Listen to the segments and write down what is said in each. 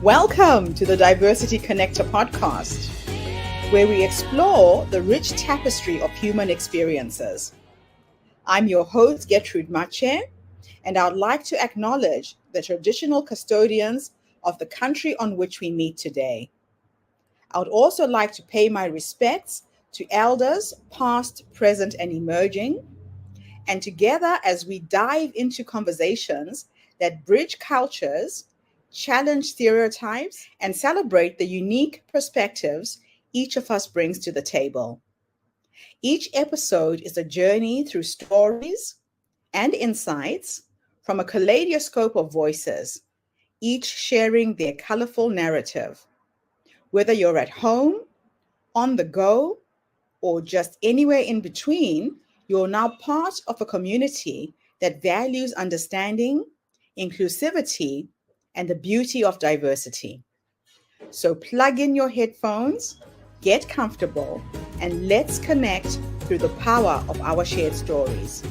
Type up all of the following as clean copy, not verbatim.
Welcome to the Diversity Connector podcast, where we explore the rich tapestry of human experiences. I'm your host, Gertrude Mache, and I'd like to acknowledge the traditional custodians of the country on which we meet today. I would also like to pay my respects to elders, past, present, and emerging, and together as we dive into conversations that bridge cultures, challenge stereotypes, and celebrate the unique perspectives each of us brings to the table. Each episode is a journey through stories and insights from a kaleidoscope of voices, each sharing their colorful narrative. Whether you're at home, on the go, or just anywhere in between, you're now part of a community that values understanding, inclusivity, and the beauty of diversity. So plug in your headphones, get comfortable, and let's connect through the power of our shared stories.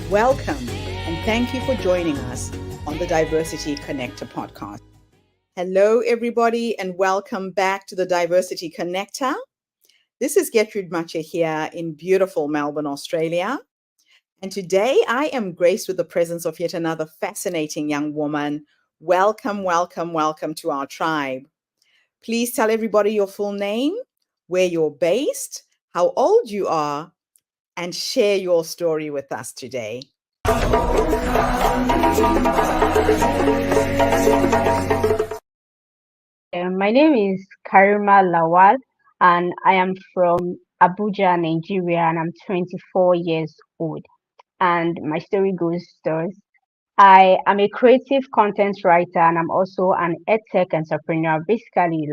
Welcome, and thank you for joining us on the Diversity Connector podcast. Hello, everybody, and welcome back to the Diversity Connector. This is Gertrude Mache here in beautiful Melbourne, Australia. And today I am graced with the presence of yet another fascinating young woman. Welcome, welcome, welcome to our tribe. Please tell everybody your full name, where you're based, how old you are, and share your story with us today. My name is Karimah Lawal, and I am from Abuja, Nigeria, and I'm 24 years old. And my story goes thus. I am a creative content writer, and I'm also an edtech entrepreneur. Basically,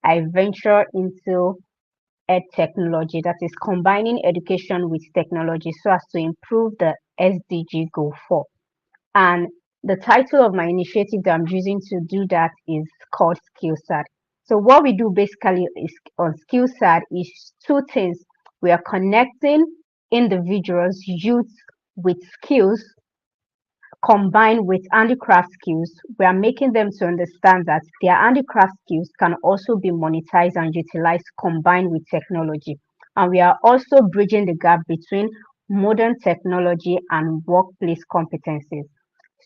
I venture into ed technology, that is combining education with technology so as to improve the SDG goal 4. And the title of my initiative that I'm using to do that is called Skillset. So what we do basically is on Skillset is two things. We are connecting individuals, youth with skills combined with handicraft skills. We are making them to understand that their handicraft skills can also be monetized and utilized combined with technology. And we are also bridging the gap between modern technology and workplace competencies.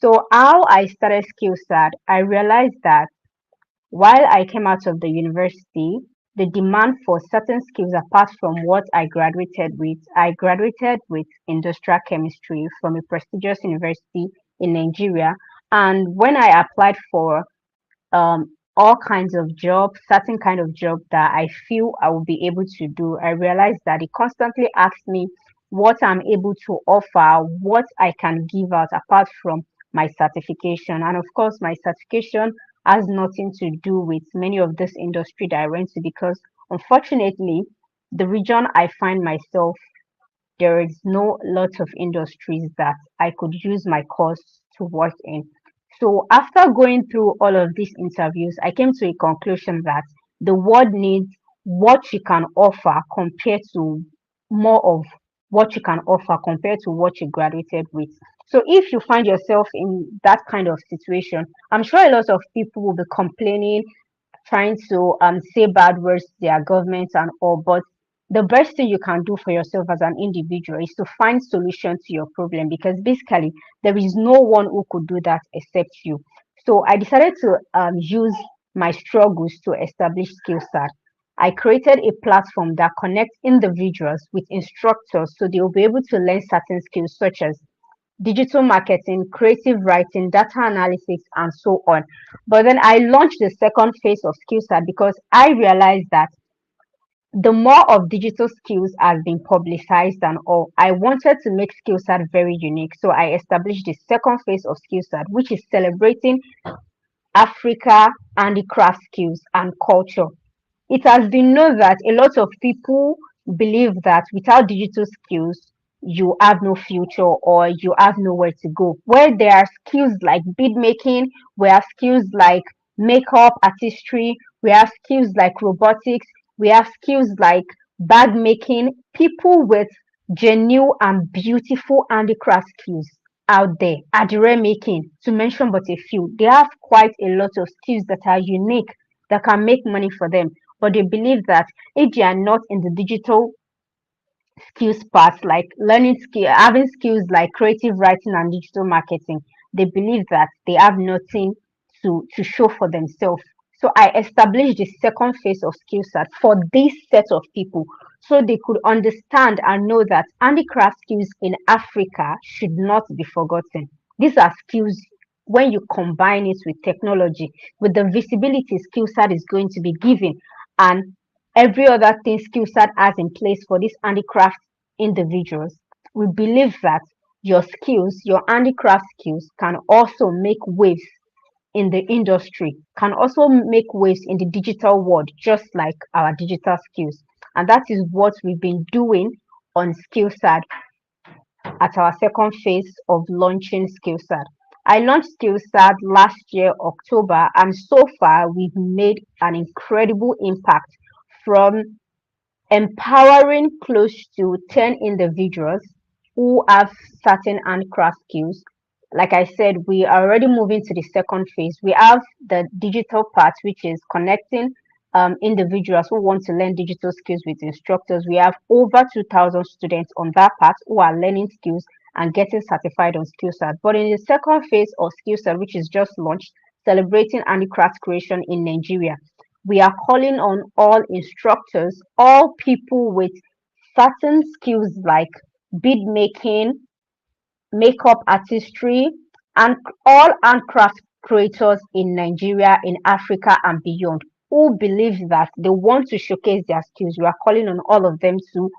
So how I started Skillset, I realized that while I came out of the university, the demand for certain skills apart from what I graduated with industrial chemistry from a prestigious university in Nigeria. And when I applied for all kinds of jobs, certain kind of job that I feel I will be able to do, I realized that it constantly asks me what I'm able to offer, what I can give out apart from my certification. And of course, my certification has nothing to do with many of this industry that I went to because unfortunately, the region I find myself, there is no lot of industries that I could use my course to work in. So after going through all of these interviews, I came to a conclusion that the world needs what you can offer compared to more of what you can offer compared to what you graduated with. So if you find yourself in that kind of situation, I'm sure a lot of people will be complaining, trying to say bad words to their government and all, but the best thing you can do for yourself as an individual is to find solution to your problem because basically there is no one who could do that except you. So I decided to use my struggles to establish Skillset. I created a platform that connects individuals with instructors so they will be able to learn certain skills such as digital marketing, creative writing, data analysis, and so on. But then I launched the second phase of Skillset because I realized that the more of digital skills has been publicized and all, I wanted to make Skillset very unique. So I established the second phase of Skillset, which is celebrating Africa handicraft skills and culture. It has been known that a lot of people believe that without digital skills, you have no future or you have nowhere to go. Where there are skills like bead making, we have skills like makeup, artistry, we have skills like robotics, we have skills like bag making. People with genuine and beautiful handicraft skills out there, adire making, to mention but a few. They have quite a lot of skills that are unique, that can make money for them. But they believe that if they are not in the digital skills part, like learning skill, having skills like creative writing and digital marketing, they believe that they have nothing to show for themselves. So I established the second phase of skill set for this set of people, so they could understand and know that handicraft skills in Africa should not be forgotten. These are skills, when you combine it with technology, with the visibility skill set is going to be given, and every other thing skill set has in place for these handicraft individuals, we believe that your skills, your handicraft skills, can also make waves in the industry, can also make waves in the digital world, just like our digital skills. And that is what we've been doing on Skillsat at our second phase of launching Skillsat. I launched Skillsat last year, October, and so far we've made an incredible impact, from empowering close to 10 individuals who have certain handcraft skills. Like I said, we are already moving to the second phase. We have the digital part, which is connecting individuals who want to learn digital skills with instructors. We have over 2,000 students on that part who are learning skills and getting certified on Skillset. But in the second phase of Skillset, which is just launched, celebrating handicraft creation in Nigeria, we are calling on all instructors, all people with certain skills like bead making, makeup artistry, and all handcraft creators in Nigeria, in Africa, and beyond, who believe that they want to showcase their skills. We are calling on all of them to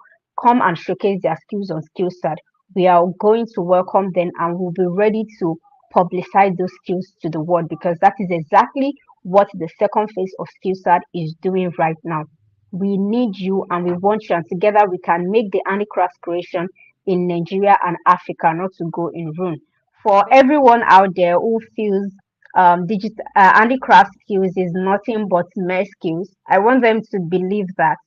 come and showcase their skills on Skillset. We are going to welcome them, and we'll be ready to publicize those skills to the world, because that is exactly what the second phase of Skillset is doing right now. We need you and we want you, and together we can make the handicraft creation in Nigeria and Africa not to go in ruin. For everyone out there who feels digital handicraft skills is nothing but mere skills, I want them to believe that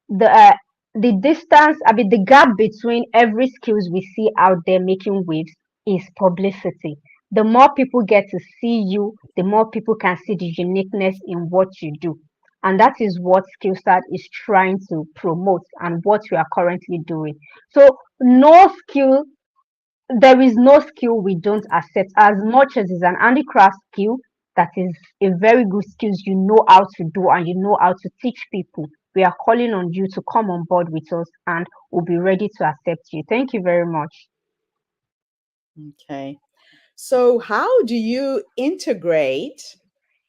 the uh, the distance, I mean, the gap between every skills we see out there making waves is publicity. The more people get to see you, the more people can see the uniqueness in what you do. And that is what Skillstat is trying to promote and what we are currently doing. So no skill, there is no skill we don't accept, as much as it's an handicraft skill that is a very good skills you know how to do and you know how to teach people. We are calling on you to come on board with us, and we'll be ready to accept you. Thank you very much. Okay. So, how do you integrate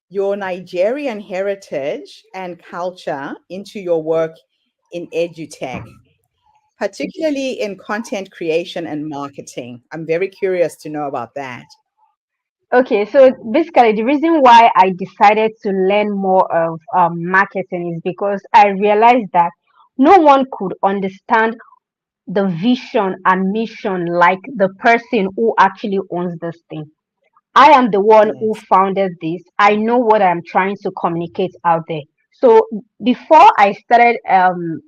your Nigerian heritage and culture into your work in edutech, particularly in content creation and marketing? I'm very curious to know about that. Okay, so basically, the reason why I decided to learn more of marketing is because I realized that no one could understand the vision and mission like the person who actually owns this thing. I am the one who Yes. founded this. I know what I'm trying to communicate out there. So before I started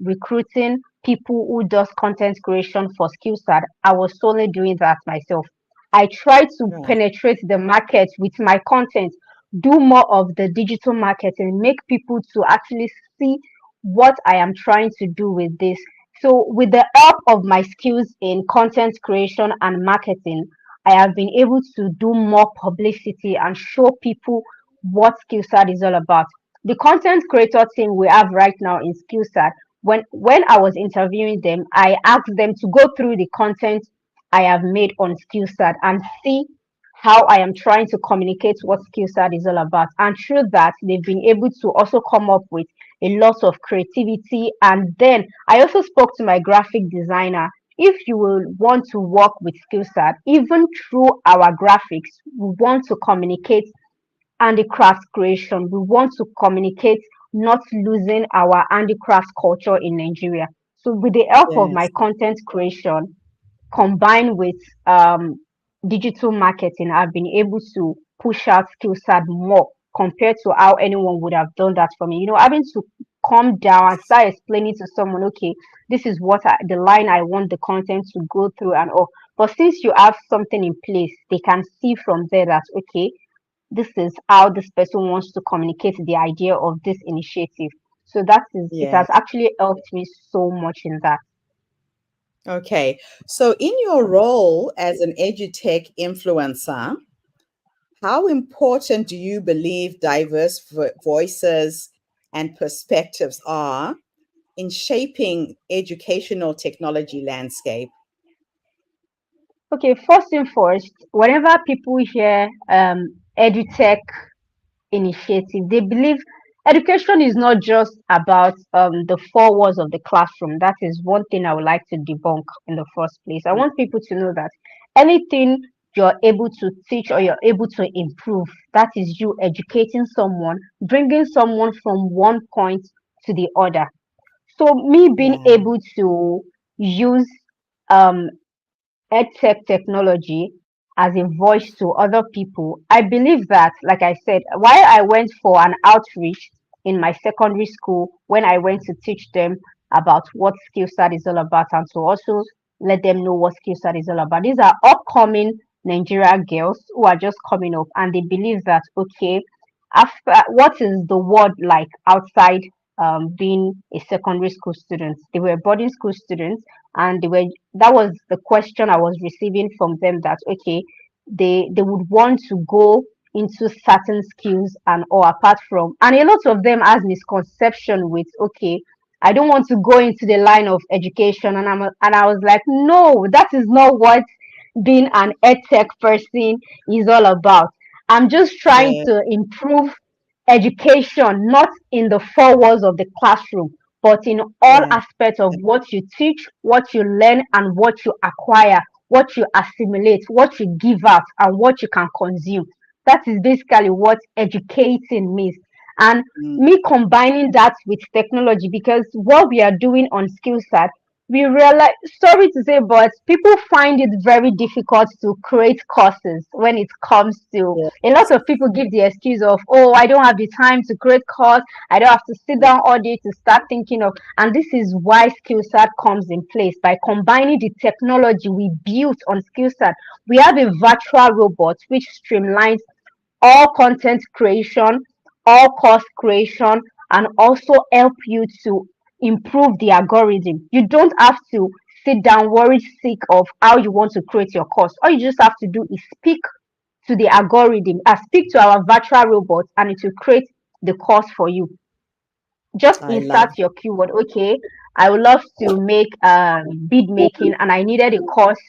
recruiting people who does content creation for Skillsat, I was solely doing that myself. I tried to Right. penetrate the market with my content, do more of the digital marketing, make people to actually see what I am trying to do with this. So with the help of my skills in content creation and marketing, I have been able to do more publicity and show people what Skillsat is all about. The content creator team we have right now in Skillsat, when I was interviewing them, I asked them to go through the content I have made on Skillsat and see how I am trying to communicate what Skillsat is all about. And through that, they've been able to also come up with a lot of creativity. And then I also spoke to my graphic designer. If you will want to work with Skillsat, even through our graphics, we want to communicate handicraft creation. We want to communicate not losing our handicraft culture in Nigeria. So with the help of my Yes. content creation, combined with digital marketing, I've been able to push out Skillsat more compared to how anyone would have done that for me. Having to come down and start explaining to someone, okay, this is the line I want the content to go through and all. But since you have something in place, they can see from there that, okay, this is how this person wants to communicate the idea of this initiative. So it has Yes. actually helped me so much in that. Okay. So, in your role as an edutech influencer, how important do you believe diverse voices and perspectives are in shaping educational technology landscape? Okay, first thing first, whenever people hear edutech initiative, they believe education is not just about the four walls of the classroom. That is one thing I would like to debunk in the first place. I want people to know that anything you're able to teach or you're able to improve, that is you educating someone, bringing someone from one point to the other. So me being Yeah. able to use um edtech technology as a voice to other people. I believe that, like I said, while I went for an outreach in my secondary school, when I went to teach them about what Skillset is all about and to also let them know what Skillset is all about. These are upcoming Nigerian girls who are just coming up and they believe that, okay, after what is the world like outside being a secondary school student? They were boarding school students and that was the question I was receiving from them that okay, they would want to go into certain skills and or apart from and a lot of them has misconception with okay, I don't want to go into the line of education and I was like, no, that is not what being an edtech person is all about. I'm just trying Yeah. to improve education, not in the four walls of the classroom, but in all Yeah. aspects of what you teach, what you learn, and what you acquire, what you assimilate, what you give out, and what you can consume. That is basically what educating means. And Mm. me combining that with technology, because what we are doing on Skillset, we realize, sorry to say, but people find it very difficult to create courses when it comes to Yeah. a lot of people give the excuse of, oh, I don't have the time to create course. I don't have to sit Yeah. down all day to start thinking of. And this is why Skillset comes in place by combining the technology we built on Skillset. We have a virtual robot which streamlines all content creation, all course creation, and also help you to improve the algorithm. You don't have to sit down worried sick of how you want to create your course. All you just have to do is speak to the algorithm, speak to our virtual robot, and it will create the course for you. Just I insert love. your keyword. Okay, I would love to make bead making, and I needed a course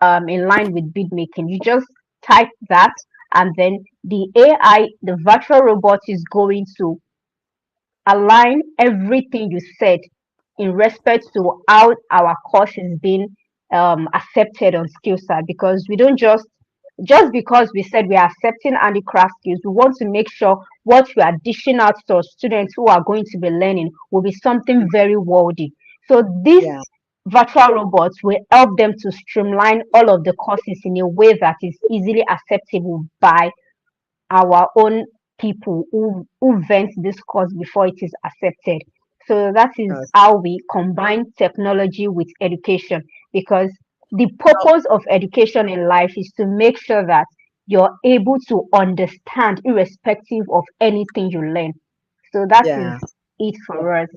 in line with bead making. You just type that, and then the AI, the virtual robot, is going to align everything you said in respect to how our course is being accepted on Skillset because we don't just because we said we are accepting handicraft skills, we want to make sure what we are dishing out to our students who are going to be learning will be something very worthy. So this Yeah. virtual robots will help them to streamline all of the courses in a way that is easily acceptable by our own people who vent this course before it is accepted. So that is Uh, how we combine technology with education because the purpose of education in life is to make sure that you're able to understand irrespective of anything you learn. So that is yeah. it for us.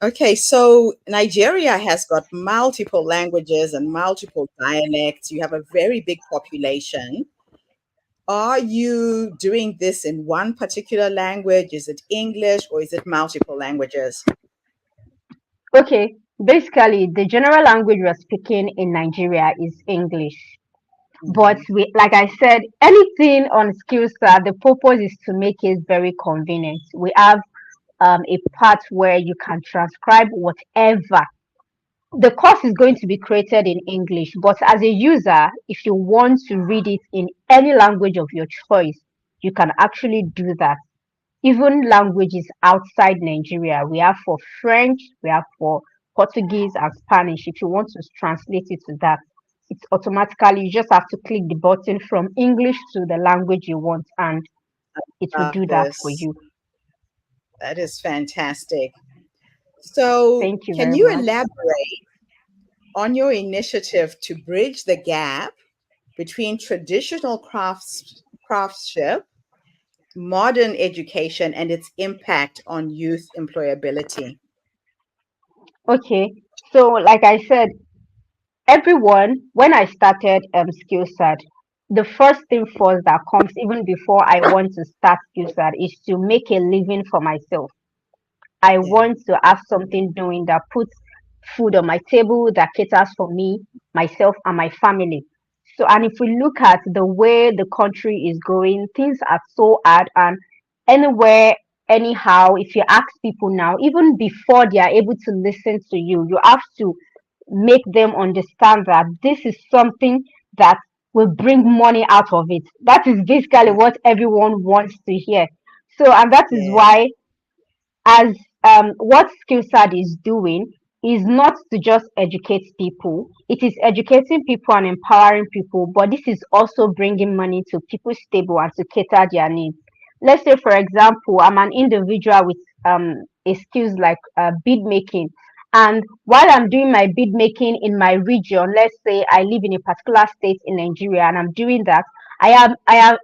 Okay, so Nigeria has got multiple languages and multiple dialects. You have a very big population. Are you doing this in one particular language? Is it English or is it multiple languages? Okay, basically the general language we're speaking in Nigeria is English. But Mhm. we, like I said, anything on Skillstar, the purpose is to make it very convenient. We have a part where you can transcribe whatever. The course is going to be created in English, but as a user, if you want to read it in any language of your choice, you can actually do that. Even languages outside Nigeria, we have for French, we have for Portuguese and Spanish. If you want to translate it to that, it's automatically, you just have to click the button from English to the language you want, and it will Love do that for this. you. That is fantastic. So, Thank you can very you much. elaborate? on your initiative to bridge the gap between traditional craftsmanship, modern education, and its impact on youth employability. Okay, so like I said, everyone, when I started Skillset, the first thing first that comes even before I want to start Skillset is to make a living for myself. I Yeah, want to have something doing that puts food on my table, that caters for me, myself, and my family. So, and if we look at the way the country is going, things are so hard. And anywhere, anyhow, if you ask people now, even before they are able to listen to you, you have to make them understand that this is something that will bring money out of it. That is basically yeah, what everyone wants to hear. So, and that is yeah, why as what skillsad is doing is not to just educate people, it is educating people and empowering people, but this is also bringing money to people's table and to cater their needs. Let's say for example, I'm an individual with a skills like bead making, and while I'm doing my bead making in my region, let's say I live in a particular state in Nigeria and I'm doing that, I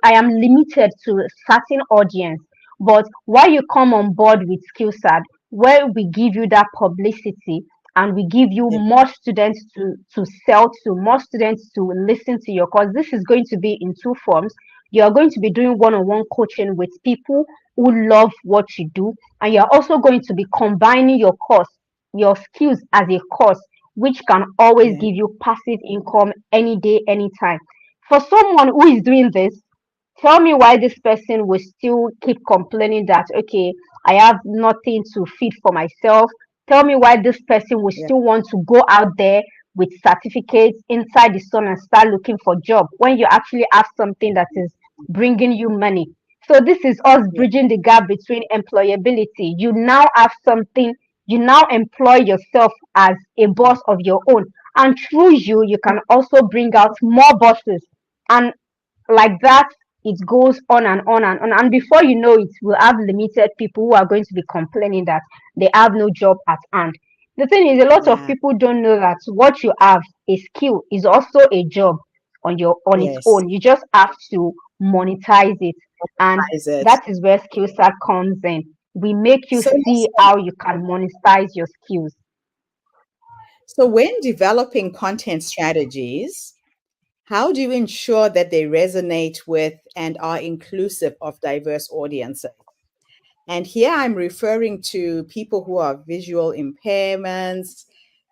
am limited to a certain audience. But while you come on board with skillsad, where we give you that publicity and we give you yeah, more students to sell to, more students to listen to your course, this is going to be in two forms. You are going to be doing one-on-one coaching with people who love what you do, and you're also going to be combining your course, your skills as a course, which can always yeah, give you passive income any day, anytime. For someone who is doing this, tell me why this person will still keep complaining that, okay, I have nothing to feed for myself. Tell me why this person will yeah, still want to go out there with certificates inside the sun and start looking for job when you actually have something that is bringing you money. So this is us yeah, bridging the gap between employability. You now have something, you now employ yourself as a boss of your own, and through you can also bring out more bosses. And like that, it goes on and on and on, and before you know it, we'll have limited people who are going to be complaining that they have no job at hand. The thing is, a lot of yeah. people don't know that what you have, a skill, is also a job on its Yes. own. You just have to monetize it, and Is it? that is where skillset comes in. We make you So see how you can monetize your skills. so when developing content strategies, how do you ensure that they resonate with and are inclusive of diverse audiences? And here I'm referring to people who are visual impairments,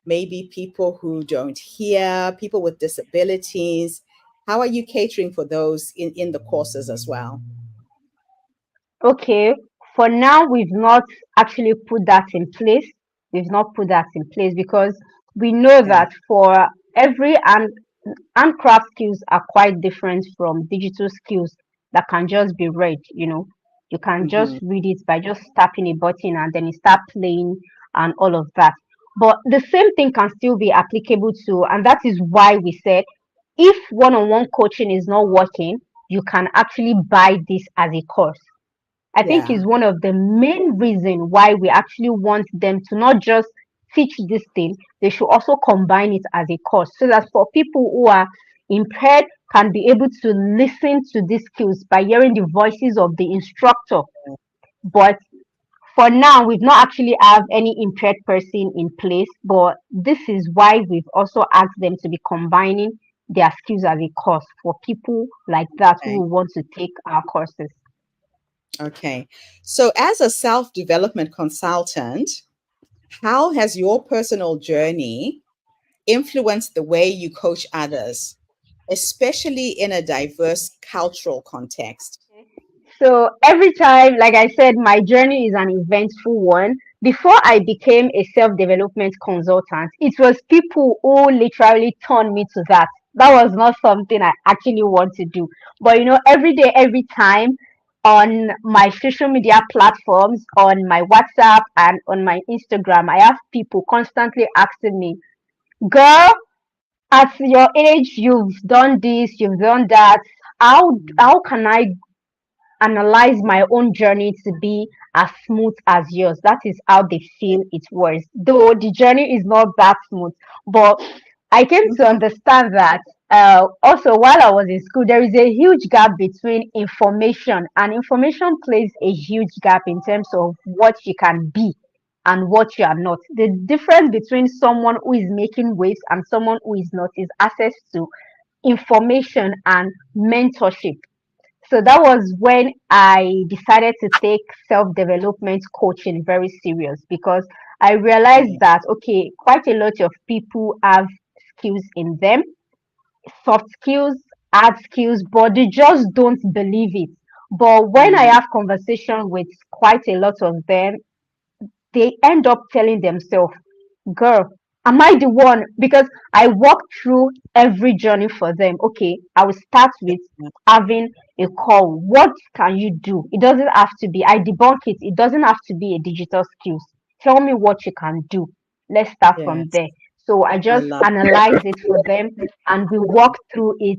maybe people who don't hear, people with disabilities. How are you catering for those in the courses as well? Okay, for now, we've not actually put that in place. We've not put that in place because we know that Okay. for every handcraft skills are quite different from digital skills that can just be read. You can just Hmm. read it by just tapping a button and then you start playing and all of that. But the same thing can still be applicable to, and that is why we said if one-on-one coaching is not working, you can actually buy this as a course. I think Yeah. is one of the main reason why we actually want them to not just teach this thing, they should also combine it as a course so that for people who are impaired can be able to listen to these skills by hearing the voices of the instructor. But for now, we've not actually have any impaired person in place, but this is why we've also asked them to be combining their skills as a course for people like that who Okay. will want to take our courses. Okay. So, as a self development consultant, how has your personal journey influenced the way you coach others, especially in a diverse cultural context? So every time, like I said, my journey is an eventful one. Before I became a self-development consultant, it was people who literally turned me to that. That was not something I actually want to do. But every day, every time on my social media platforms, on my WhatsApp and on my Instagram, I have people constantly asking me, girl, at your age, you've done this, you've done that. How can I analyze my own journey to be as smooth as yours? That is how they feel it was. Though the journey is not that smooth, but I came to Mhm. understand that also while I was in school, there is a huge gap between information, and information plays a huge gap in terms of what you can be and what you are not. The difference between someone who is making waves and someone who is not is access to information and mentorship. So that was when I decided to take self development coaching very serious, because I realized Yeah. that, okay, quite a lot of people have skills in them, soft skills, hard skills, but they just don't believe it. But when I Mm. have conversation with quite a lot of them, they end up telling themselves, girl, am I the one? Because I walk through every journey for them. Okay, I will start with having a call. What can you do? It doesn't have to be, I debunk it. It doesn't have to be a digital skills. Tell me what you can do. Let's start from Yes, there. So I I just love analyze it for them and we walk through it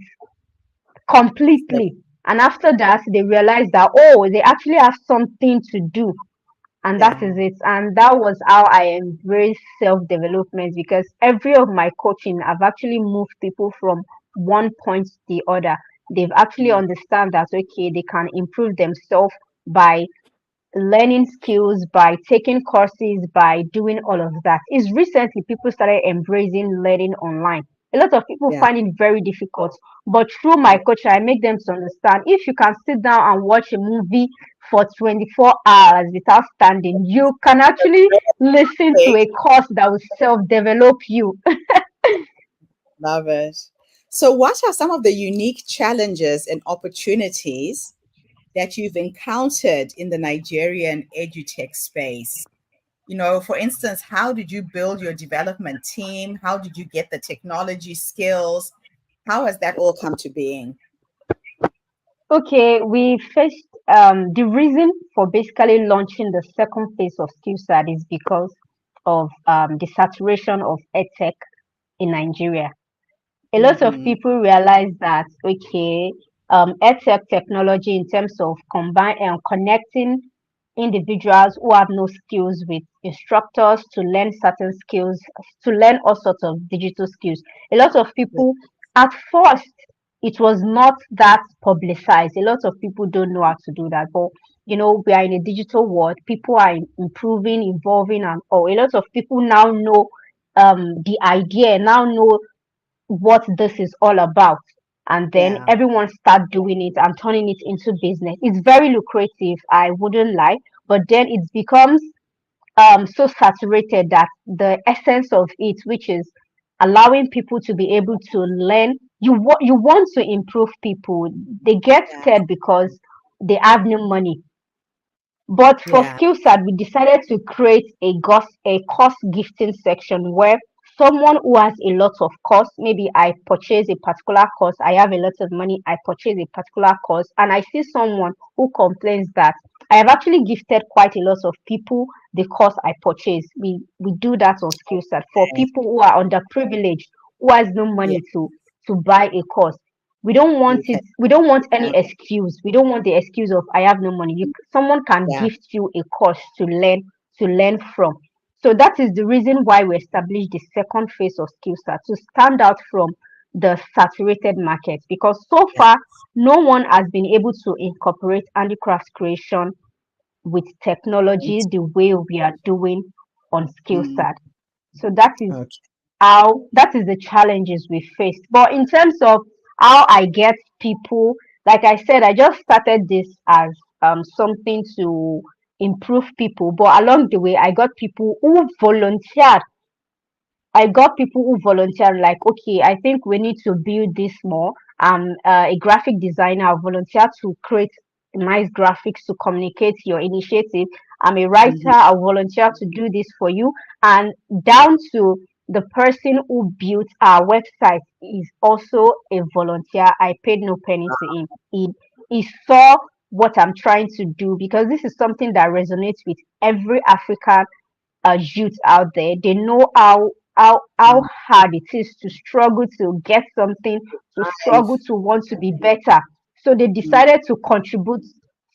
that. completely. And after that, they realize that, oh, they actually have something to do, and that Yeah. is it. And that was how I embraced self-development, because every of my coaching, I've actually moved people from one point to the other. They've actually Mm. understand that, okay, they can improve themselves by learning skills, by taking courses, by doing all of that. It's recently people started embracing learning online. A lot of people Yeah. find it very difficult, but through my Yeah. coach, I make them to understand, if you can sit down and watch a movie for 24 hours without standing, you can actually listen to Okay. a course that will self develop you. Love it. So, what are some of the unique challenges and opportunities that you've encountered in the Nigerian edutech space? For instance, how did you build your development team? How did you get the technology skills? How has that all come to being? Okay, we faced the reason for basically launching the second phase of Skillset is because of the saturation of edtech in Nigeria. A lot of Hmm. people realize that, okay, edtech technology in terms of combine and connecting individuals who have no skills with instructors to learn certain skills, to learn all sorts of digital skills. A lot of people, at first, it was not that publicized. A lot of people don't know how to do that, but we are in a digital world. People are improving, evolving, and all. A lot of people now know the idea, now know what this is all about, and then Yeah. everyone start doing it and turning it into business. It's very lucrative, I wouldn't lie, but then it becomes so saturated that the essence of it, which is allowing people to be able to learn, you want to improve people, they get Yeah. scared because they have no money. But for Yeah. Skillset, we decided to create a course gifting section where someone who has a lot of course, maybe I purchase a particular course, I have a lot of money, I purchase a particular course, and I see someone who complains that I have actually gifted quite a lot of people the course I purchased. We do that on Skillset for Okay. people who are underprivileged, who has no Yeah. money to buy a course. We don't want You can. it. We don't want any Yeah. excuse. We don't want the excuse of I have no money. Someone can Yeah. gift you a course to learn from. So that is the reason why we established the second phase of Skillset, to stand out from the saturated market, because so Yeah. far no one has been able to incorporate handicraft creation with technology the way we are doing on Mm. Skillset. So Okay. that is the challenges we faced. But in terms of how I get people, like I said, I just started this as something to improve people. But along the way, I got people who volunteer, like, okay, I think we need to build this more. A graphic designer. I volunteer to create nice graphics to communicate your initiative. I'm a writer. Mhm. I volunteer to do this for you. And down to the person who built our website is also a volunteer. I paid no penny to him. He saw what I'm trying to do, because this is something that resonates with every African youth out there. They know how Mm. hard it is to struggle to get something, to struggle Nice. to want to be better. So they Mm. decided to contribute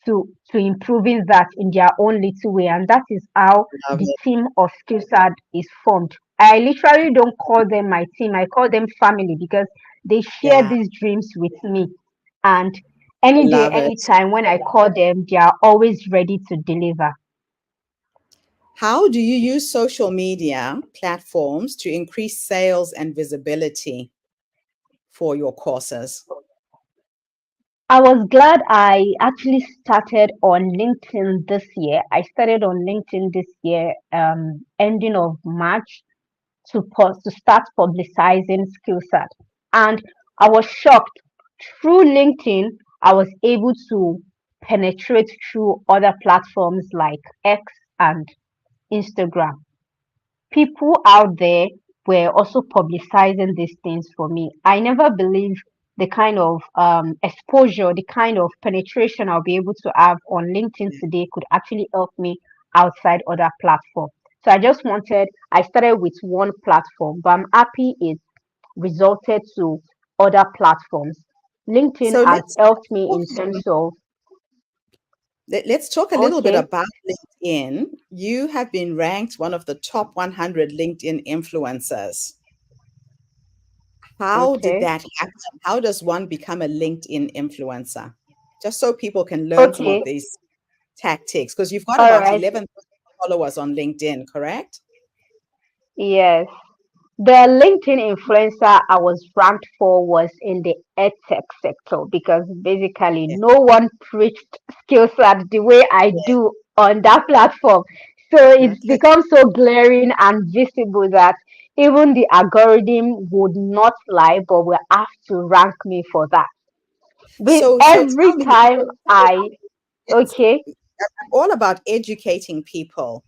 to improving that in their own little way, and that is how Love the it. team of Skillsad is formed. I literally don't call them my team. I call them family because they share Yeah, these dreams with me. And I any day, love it. anytime when I call them, they are always ready to deliver. How do you use social media platforms to increase sales and visibility for your courses? I was glad I actually started on LinkedIn this year. I started on LinkedIn this year, ending of March, to start publicizing Skillset. And I was shocked. Through LinkedIn, I was able to penetrate through other platforms like X and Instagram. People out there were also publicizing these things for me. I never believed the kind of exposure, the kind of penetration I'll be able to have on LinkedIn today could actually help me outside other platforms. So I started with one platform, but I'm happy it resulted to other platforms. LinkedIn So has helped me in terms of, let's talk a little bit okay, about LinkedIn. You have been ranked one of the top 100 LinkedIn influencers. How did okay, that happen? How does one become a LinkedIn influencer? Just so people can learn some of okay, these tactics, because you've got all about right, 11,000 followers on LinkedIn, correct? yes. The LinkedIn influencer I was ranked for was in the edtech sector because basically Yeah. no one preached skill set the way I Yeah. do on that platform. So it's Okay. become so glaring and visible that even the algorithm would not lie, but will have to rank me for that. With So every tell me, time yes, okay, I'm all about educating people.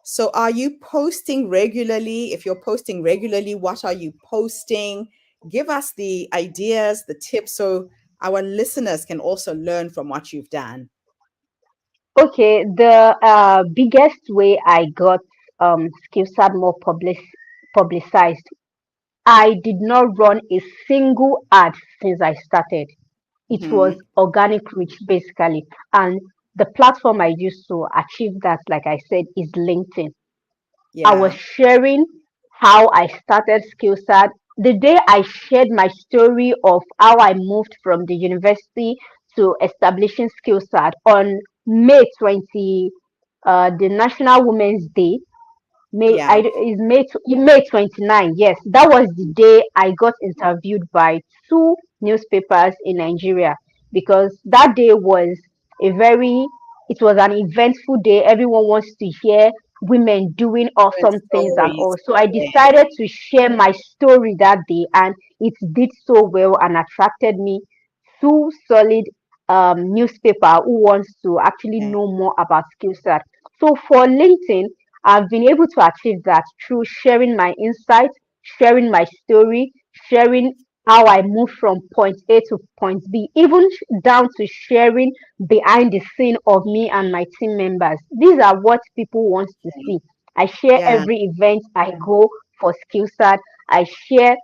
So are you posting regularly? If you're posting regularly, what are you posting? Give us the ideas, the tips, so our listeners can also learn from what you've done. okay, the biggest way I got SkillSat more publicized, I did not run a single ad since I started. It was Hmm. organic reach basically. And the platform I used to achieve that, like I said, is LinkedIn. I was Yeah. sharing how I started SkillSat. The day I shared my story of how I moved from the university to establishing SkillSat on May 20, the National Women's Day, Yeah. May 29. Yes, that was the day I got interviewed by two newspapers in Nigeria because that day was a very it was an eventful day. Everyone wants to hear women doing Good awesome things and stories. all. So I Yeah. decided to share my story that day, and it did so well and attracted me two solid newspaper who wants to actually Yeah. know more about skill set. So for LinkedIn, I've been able to achieve that through sharing my insights, sharing my story, sharing how I moved from point A to point B, even down to sharing behind the scene of me and my team members. These are what people want to see. I share Yeah. every event I go for SkillSat. I share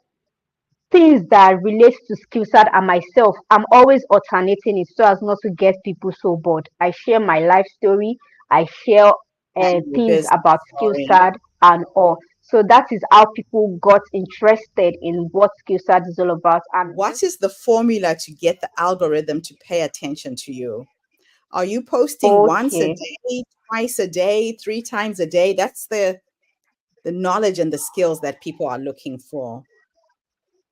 things that relate to skill set and myself. I'm always alternating it so as not to get people so bored. I share my life story. I share And your things business about skill story. set and all. So that is how people got interested in what skill set is all about. And What is the formula to get the algorithm to pay attention to you? Are you posting once a okay, day, twice a day, three times a day? That's the knowledge and the skills that people are looking for.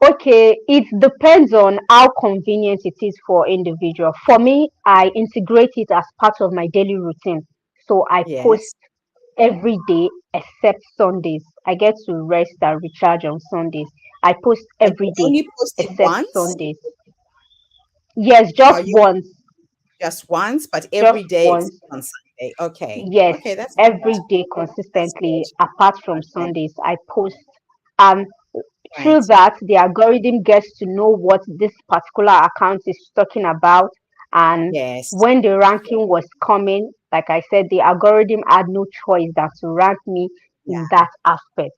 okay, it depends on how convenient it is for individual. For me, I integrate it as part of my daily routine. So I post Yes. every day except Sundays. I get to rest and recharge on Sundays. I post And you every day only post it except once? Sundays. Yes, Are just you once. just once, but Just every day once. except on Sunday? Okay. Yes, Okay, that's good. every day That's consistently, good. apart from Okay. Sundays, I post. And through Right. that, the algorithm gets to know what this particular account is talking about. And Yes. when the ranking was coming, like I said, the algorithm had no choice than to rank me Yeah. in that aspect.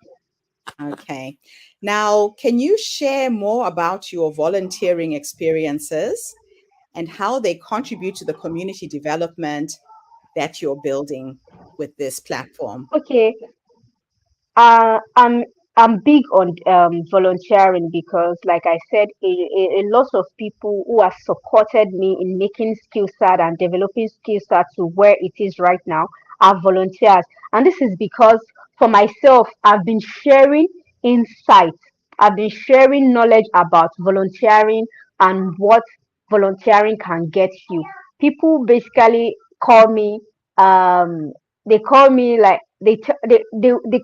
Okay. Now, can you share more about your volunteering experiences and how they contribute to the community development that you're building with this platform? Okay, I'm big on volunteering because, like I said, a lot of people who have supported me in making Skillset and developing Skillset to where it is right now are volunteers, and this is because for myself, I've been sharing insights, I've been sharing knowledge about volunteering and what volunteering can get you. People basically call me um they call me like they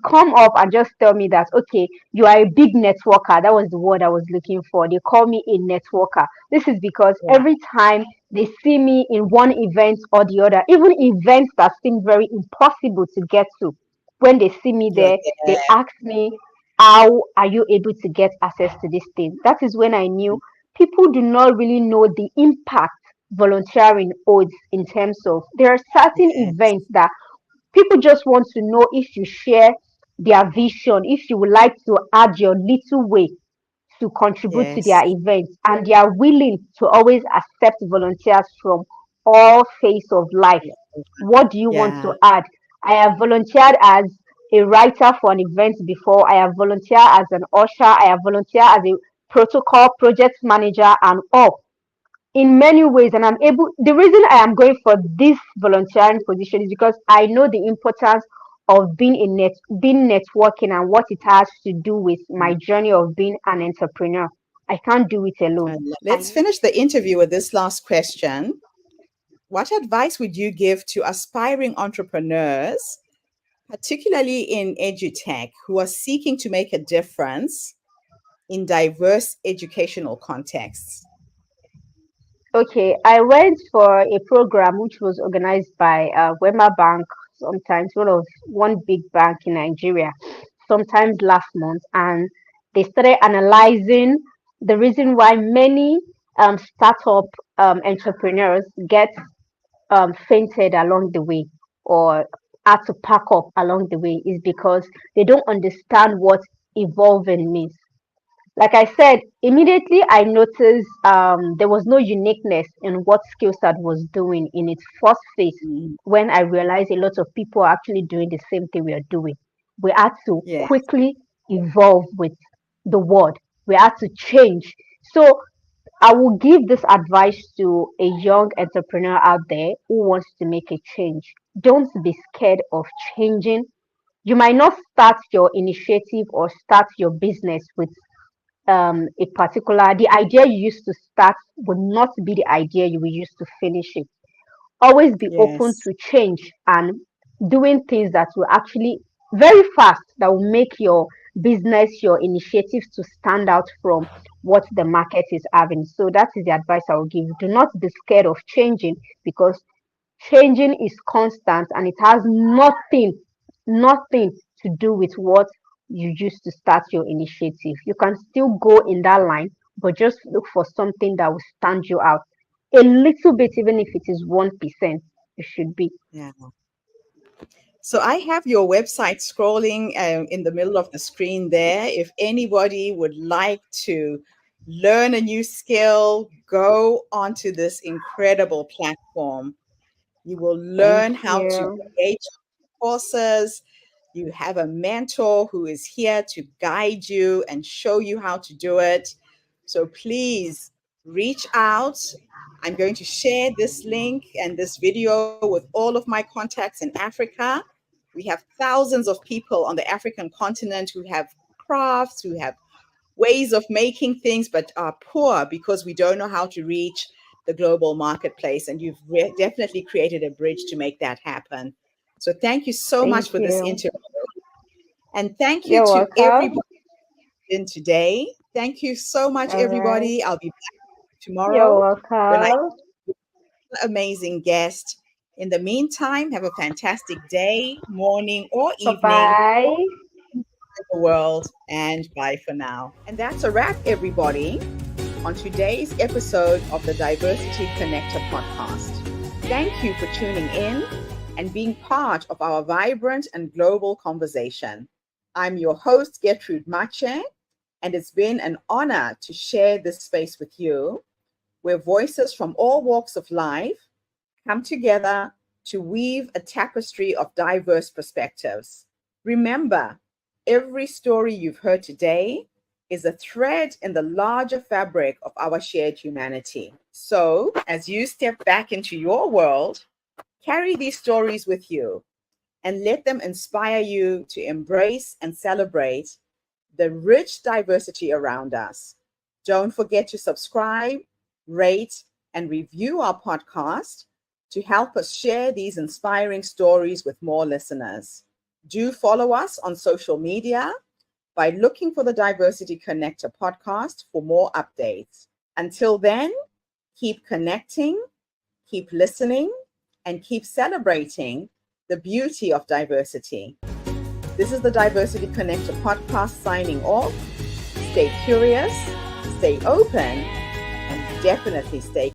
come up and just tell me that, okay, you are a big networker. That was the word I was looking for. They call me a networker. This is because Yeah. every time they see me in one event or the other, even events that seem very impossible to get to, when they see me You're there, they there. ask me, how are you able to get access to this thing? That is when I knew people do not really know the impact volunteering holds. In terms of, there are certain Yes. events that people just want to know if you share their vision, if you would like to add your little way to contribute to their Yes. events, and they are willing to always accept volunteers from all phase of life. What do you want to Yeah. add? I have volunteered as a writer for an event before. I have volunteered as an usher. I have volunteered as a protocol project manager and all, in many ways. And I'm able, the reason I am going for this volunteering position is because I know the importance of being networking and what it has to do with my journey of being an entrepreneur. I can't do it alone. Let's finish the interview with this last question. What advice would you give to aspiring entrepreneurs, particularly in edutech, who are seeking to make a difference in diverse educational contexts? Okay, I went for a program which was organized by Wema Bank, sometimes one big bank in Nigeria, sometimes last month, and they started analyzing the reason why many startup entrepreneurs get fainted along the way or had to pack up along the way is because they don't understand what evolving means. Like I said, immediately I noticed there was no uniqueness in what Skillset was doing in its first phase. Mm, When I realized a lot of people are actually doing the same thing we are doing, we had to yeah, quickly evolve with the world. We had to change. So I will give this advice to a young entrepreneur out there who wants to make a change. Don't be scared of changing. You might not start your initiative or start your business with a particular, the idea you used to start will not be the idea you will use to finish it. Always be open yes, to change and doing things that will actually very fast, that will make your business, your initiatives to stand out from what the market is having. So that is the advice I will give. Do not be scared of changing, because changing is constant and it has nothing to do with what you used to start your initiative. You can still go in that line, but just look for something that will stand you out a little bit, even if it is 1%. It should be. yeah. So I have your website scrolling in the middle of the screen there. If anybody would like to learn a new skill, go onto this incredible platform. You will Thank learn how to you. create courses. You have a mentor who is here to guide you and show you how to do it. So please reach out. I'm going to share this link and this video with all of my contacts in Africa. We have thousands of people on the African continent who have crafts, who have ways of making things, but are poor because we don't know how to reach the global marketplace. And you've definitely created a bridge to make that happen. So thank you so Thank much for this you. interview. And thank you You're to welcome. everybody in today. Thank you so much, All right. everybody. I'll be back You're tomorrow when I welcome. amazing guest. In the meantime, have a fantastic day, morning, or Bye evening, or bye. the world, and bye for now. And that's a wrap, everybody, on today's episode of the Diversity Connector podcast. Thank you for tuning in and being part of our vibrant and global conversation. I'm your host, Gertrude Mache, and it's been an honor to share this space with you, where voices from all walks of life come together to weave a tapestry of diverse perspectives. Remember, every story you've heard today is a thread in the larger fabric of our shared humanity. So, as you step back into your world, carry these stories with you and let them inspire you to embrace and celebrate the rich diversity around us. Don't forget to subscribe, rate, and review our podcast to help us share these inspiring stories with more listeners. Do follow us on social media by looking for the Diversity Connector podcast for more updates. Until then, keep connecting, keep listening, and keep celebrating the beauty of diversity. This is the Diversity Connector podcast signing off. Stay curious, stay open, and definitely stay